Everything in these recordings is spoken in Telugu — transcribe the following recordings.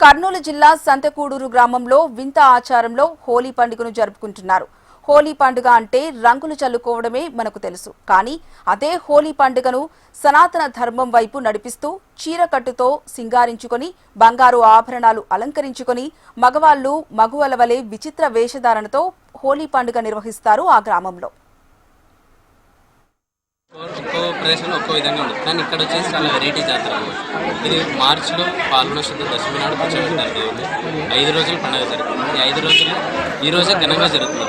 కర్నూలు జిల్లా సంతకూడూరు గ్రామంలో వింత ఆచారంలో హోలీ పండుగను జరుపుకుంటున్నారు. హోలీ పండుగ అంటే రంగులు చల్లుకోవడమే మనకు తెలుసు. కానీ అదే హోలీ పండుగను సనాతన ధర్మం వైపు నడిపిస్తూ చీరకట్టుతో సింగారించుకొని బంగారు ఆభరణాలు అలంకరించుకొని మగవాళ్లు మగువల వలె విచిత్ర వేషధారణతో హోలీ పండుగ నిర్వహిస్తారు ఆ గ్రామంలో. ఒక్కో ప్రదేశంలో ఒక్కో విధంగా ఉంటుంది, కానీ ఇక్కడ వచ్చేసి చాలా వెరైటీ జాతర. ఇది మార్చిలో పాల్గొన శుద్ధ దశమి నాడు కూర్చోబెడతారు దేవుడు. 5 రోజులు పండుగ జరుగుతుంది. ఈ 5 రోజులు ఈ రోజే ఘనంగా జరుగుతుంది.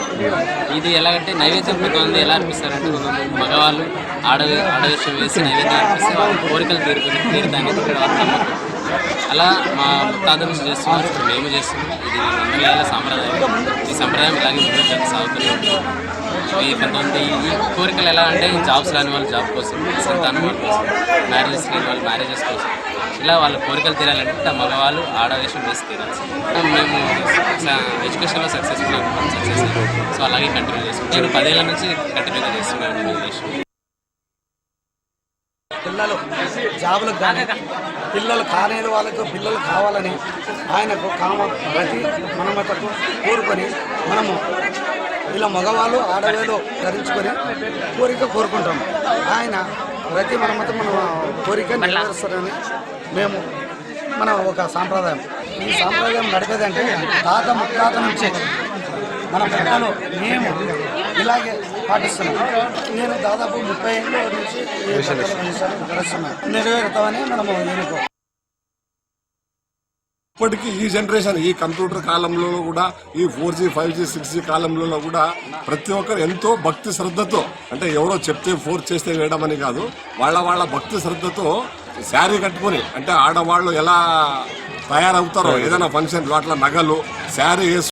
ఇది ఎలాగంటే నైవేద్యం కొంతమంది ఎలా అర్పిస్తారంటే, కొంతమంది మగవాళ్ళు ఆడవేషం వేసి నైవేద్యం అర్పిస్తే వాళ్ళ కోరికలు తీరుతానికి ఇక్కడ నమ్మకం. అలా మా ముత్తాత నుంచి చేస్తున్నారు, ఇప్పుడు మేము చేస్తున్నాం. ఇది 100 ఏళ్ళ సాంప్రదాయం. ఈ సంప్రదాయం ఇలాగే ముందుకు సాగుతూనే ఉంటుంది. ఈ కొంతమంది ఈ కోరికలు ఎలా అంటే, జాబ్స్ రాని వాళ్ళు జాబ్ కోసం, సంతానం వాళ్ళ కోసం, మ్యారేజెస్ లేని వాళ్ళు మ్యారేజెస్ కోసం, ఇలా వాళ్ళ కోరికలు తీరాలంటే మగవాళ్ళు ఆడవేషం వేసి తీరాల్సి. మేము ఎడ్యుకేషన్లో సక్సెస్ సో అలాగే కంటిన్యూ చేస్తాం. నేను 10 ఏళ్ళ నుంచి కంటిన్యూగా చేస్తున్నాను ఈ విషయం. పిల్లలు జాబులకు కానీ పిల్లలు కానేది వాళ్ళకు పిల్లలు కావాలని ఆయనకు ప్రతి మనమతకు కోరుకొని మనము ఇలా మగవాళ్ళు ఆడవేలు ధరించుకొని కోరుకుంటాం. ఆయన ప్రతి మనమత మన కోరిక నెరవేరుస్తారని మన ఒక సాంప్రదాయం. ఈ సాంప్రదాయం నడిపేదంటే తాత ముత్తాత నుంచే మన పెద్దలు మేము ఇలాగే పాటిస్తున్నాం. నేను దాదాపు 30 ఏళ్ళ నుంచి నెరవేరుతామని మనము ఎన్నుకో. ఇప్పటికీ ఈ జనరేషన్, ఈ కంప్యూటర్ కాలంలో కూడా, ఈ 4G 5G 6G కాలంలో కూడా ప్రతి ఒక్కరు ఎంతో భక్తి శ్రద్ధతో, అంటే ఎవరో చెప్తే ఫోర్స్ చేస్తే వేయడం అని కాదు, వాళ్ళ భక్తి శ్రద్ధతో శారీ కట్టుకొని, అంటే ఆడవాళ్ళు ఎలా తయారవుతారో ఏదైనా ఫంక్షన్లో అట్లా నగలు శారీ